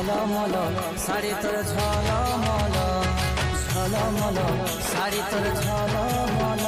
ঝলমল শাড়ি তোর ঝলমল, ঝলমল শাড়ি তোর ঝলমল।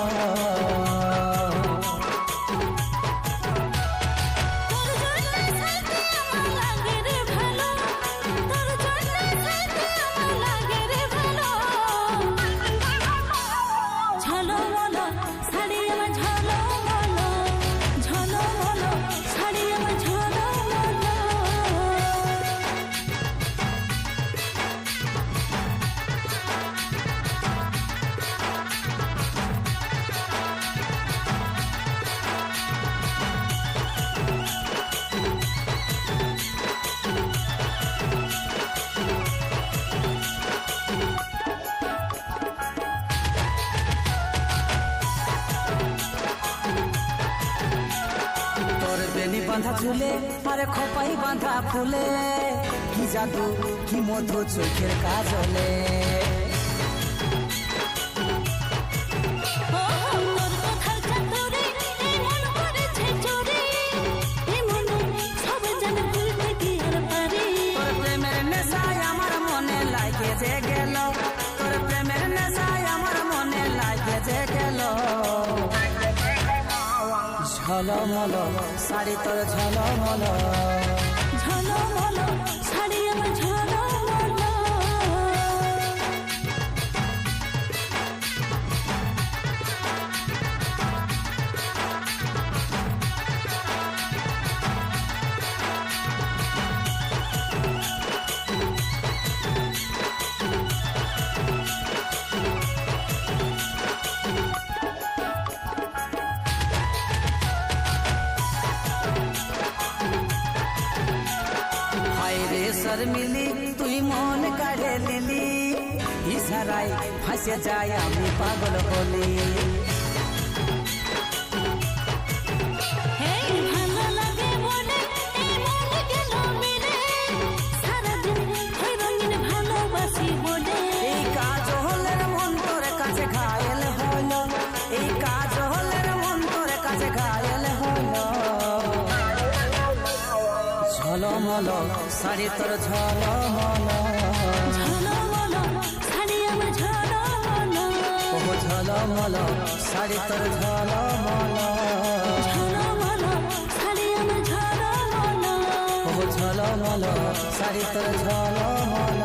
বেনি বাঁধা চুলে আরে খোপাই বাঁধা ফুলে, কি জাদু কি মধু চোখের কাজলে। তোর প্রেমের নেশায় আমার মনে লাগে যে গেল, তোর প্রেমের নেশায় আমার মনে লাগে যে গেল। ঝলমল শাড়ি তোর ঝলমল, ঝলমল শাড়ি আমার ঝলমল। শর্মিলি তুই মন কাড়ে নিলি, ইশারায় ফাঁসে যায় আমি পাগল হলি। এই কাজ হলের মন তোর কাছে ঘায়েল হল, এই কাজ হলের মন তোর কাছে ঘায়েল হল। ঝলমল শাড়ি তোর ঝলমল, ঝলমল শাড়ি আমার ঝলমল। ও ঝলমল শাড়ি তোর ঝলমল, ঝলমল শাড়ি আমার ঝলমল। ও ঝলমল শাড়ি তোর ঝলমল।